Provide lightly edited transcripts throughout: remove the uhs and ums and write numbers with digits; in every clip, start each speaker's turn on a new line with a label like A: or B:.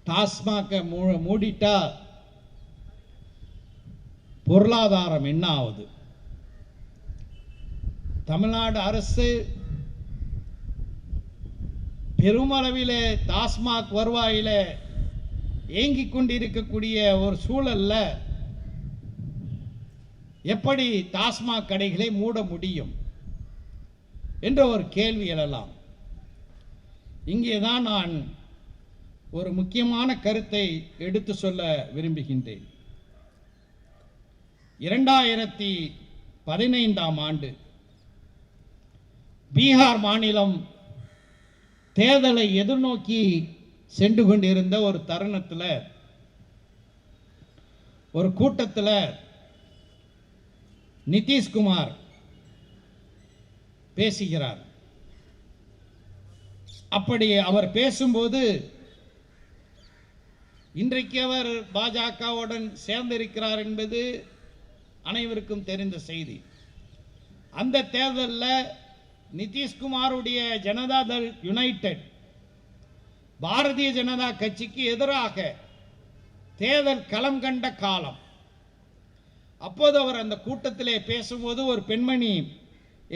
A: டாஸ்மாக மூடிட்டா பொருளாதாரம் என்ன ஆகுது? தமிழ்நாடு அரசு பெருமளவில் டாஸ்மாக் வருவாயில ஏங்கிக் கொண்டிருக்கக்கூடிய ஒரு சூழல்ல எப்படி டாஸ்மாக் கடைகளை மூட முடியும் என்ற ஒரு கேள்வி எழலாம். இங்கேதான் நான் ஒரு முக்கியமான கருத்தை எடுத்து சொல்ல விரும்புகின்றேன். 2015ஆம் ஆண்டு பீகார் மாநிலம் தேர்தலை எதிர்நோக்கி சென்று கொண்டிருந்த ஒரு தருணத்தில் ஒரு கூட்டத்தில் நிதிஷ்குமார் பேசுகிறார். அப்படி அவர் பேசும்போது இன்றைக்கு அவர் பாஜகவுடன் சேர்ந்திருக்கிறார் என்பது அனைவருக்கும் தெரிந்த செய்தி. அந்த தேர்தலில் நிதிஷ்குமாருடைய ஜனதாதள் யுனைடெட் பாரதிய ஜனதா கட்சிக்கு எதிராக தேர்தல் களம் கண்ட காலம். அப்போது அவர் அந்த கூட்டத்திலே பேசும்போது ஒரு பெண்மணி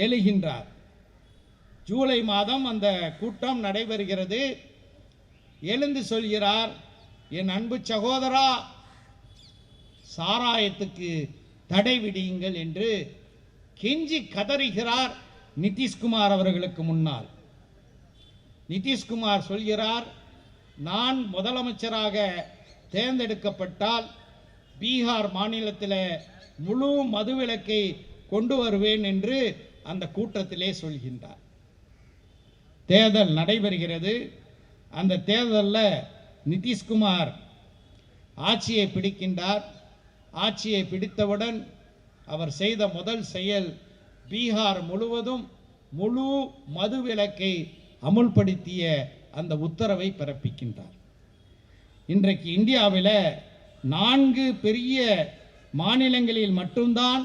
A: எழுகின்றார். ஜூலை மாதம் அந்த கூட்டம் நடைபெறுகிறது. எழுந்து சொல்கிறார், என் அன்பு சகோதரா, சாராயத்துக்கு தடை விடியுங்கள் என்று கெஞ்சி கதறுகிறார் நிதிஷ்குமார் அவர்களுக்கு முன்னால். நிதிஷ்குமார் சொல்கிறார், நான் முதலமைச்சராக தேர்ந்தெடுக்கப்பட்டால் பீகார் மாநிலத்தில் முழு மதுவிலக்கை கொண்டு வருவேன் என்று அந்த கூட்டத்திலே சொல்கின்றார். தேர்தல் நடைபெறுகிறது. அந்த தேர்தலில் நிதிஷ்குமார் ஆட்சியை பிடிக்கின்றார். ஆட்சியை பிடித்தவுடன் அவர் செய்த முதல் செயல் பீகார் முழுவதும் முழு மதுவிலக்கை அமுல்படுத்திய அந்த உத்தரவை பிறப்பிக்கின்றார். இன்றைக்கு இந்தியாவில் 4 பெரிய மாநிலங்களில் மட்டும்தான்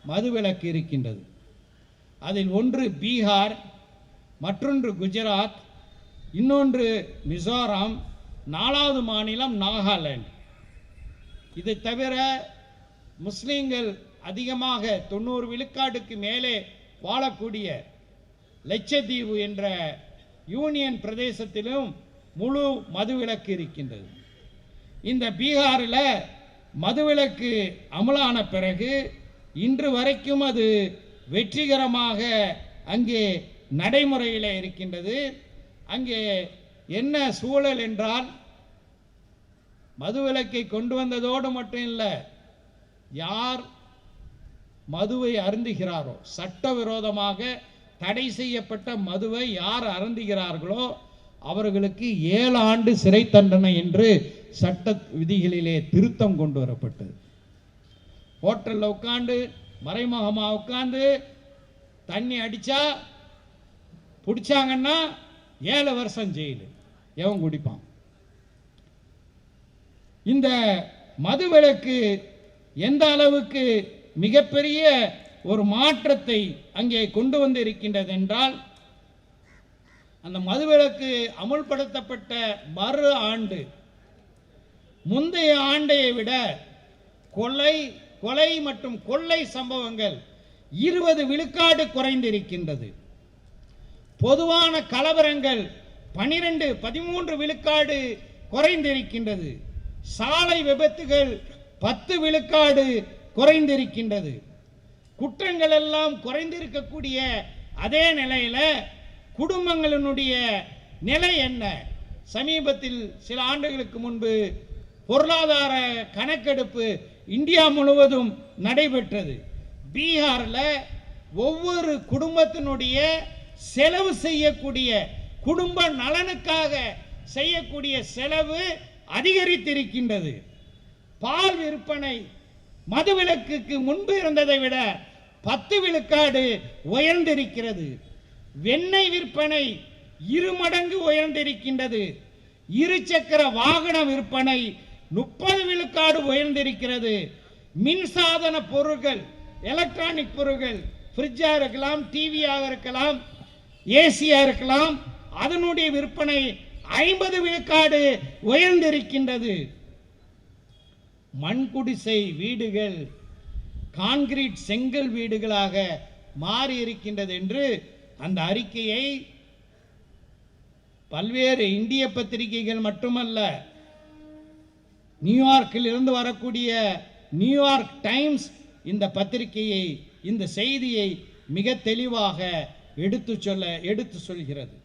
A: மதுவிலக்கு இருக்கின்றது. அதில் ஒன்று பீகார், மற்றொன்று குஜராத், இன்னொன்று மிசோரம், 4வது மாநிலம் நாகாலாந்து. இதை தவிர முஸ்லீம்கள் அதிகமாக 90 விழுக்காடுக்கு மேலே வாழக்கூடிய லட்சத்தீவு என்ற யூனியன் பிரதேசத்திலும் முழு மதுவிலக்கு இருக்கின்றது. இந்த பீகாரில் மதுவிலக்கு அமலான பிறகு இன்று வரைக்கும் அது வெற்றிகரமாக அங்கே நடைமுறையில் இருக்கின்றது. அங்கே என்ன சூழல் என்றால், மதுவிலக்கை கொண்டு வந்ததோடு மட்டும் இல்லை, யார் மதுவை அருந்துகிறாரோ, சட்டவிரோதமாக தடை செய்யப்பட்ட மதுவை யார் அருந்துகிறார்களோ அவர்களுக்கு 7 ஆண்டு சிறை தண்டனை என்று சட்ட விதிகளிலே திருத்தம் கொண்டு வரப்பட்டது. ஹோட்டலில் உட்காந்து மறைமுகமாக உட்காந்து தண்ணி அடித்தா பிடிச்சாங்கன்னா 7 வருஷம் ஜெயிலு. எவன் குடிப்பான்? இந்த மதுவிலக்கு எந்த அளவுக்கு மிகப்பெரிய ஒரு மாற்றத்தை அங்கே கொண்டு வந்து இருக்கின்றது என்றால், அந்த மதுவிலக்கு அமுல்படுத்தப்பட்ட மறு ஆண்டு முந்தைய ஆண்டை விட கொலை மற்றும் கொள்ளை சம்பவங்கள் 20 விழுக்காடு குறைந்திருக்கின்றது. பொதுவான கலவரங்கள் 12-13 விழுக்காடு குறைந்திருக்கின்றது. சாலை விபத்துகள் 10 விழுக்காடு குறைந்திருக்கின்றது. குற்றங்கள் எல்லாம் குறைந்திருக்கக்கூடிய அதே நிலையில குடும்பங்களினுடைய நிலை என்ன? சமீபத்தில் சில ஆண்டுகளுக்கு முன்பு பொருளாதார கணக்கெடுப்பு இந்தியா முழுவதும் நடைபெற்றது. பீகாரில் ஒவ்வொரு குடும்பத்தினுடைய செலவு செய்யக்கூடிய, குடும்ப நலனுக்காக செய்யக்கூடிய செலவு அதிகரித்திருக்கின்றது. பால் விற்பனை மதுவிலக்குக்கு முன்பு இருந்ததை விட 10 விழுக்காடு உயர்ந்திருக்கிறது. வெண்ணெய் விற்பனை 2 மடங்கு உயர்ந்திருக்கின்றது. இருசக்கர வாகன விற்பனை 30 விழுக்காடு உயர்ந்திருக்கிறது. மின்சாதன பொருட்கள், எலக்ட்ரானிக் பொருட்கள், ஃப்ரிட்ஜா இருக்கலாம், டிவியாக இருக்கலாம், ஏசியா இருக்கலாம், அதனுடைய விற்பனை 50 விழுக்காடு உயர்ந்திருக்கின்றது. மண்குடிசை வீடுகள் கான்கிரீட் செங்கல் வீடுகளாக மாறி இருக்கின்றது என்று அந்த அறிக்கையை பல்வேறு இந்திய பத்திரிகைகள் மட்டுமல்ல, நியூயார்க்கில் இருந்து வரக்கூடிய நியூயார்க் டைம்ஸ் இந்த பத்திரிகையை, இந்த செய்தியை மிக தெளிவாக எடுத்து சொல்கிறது.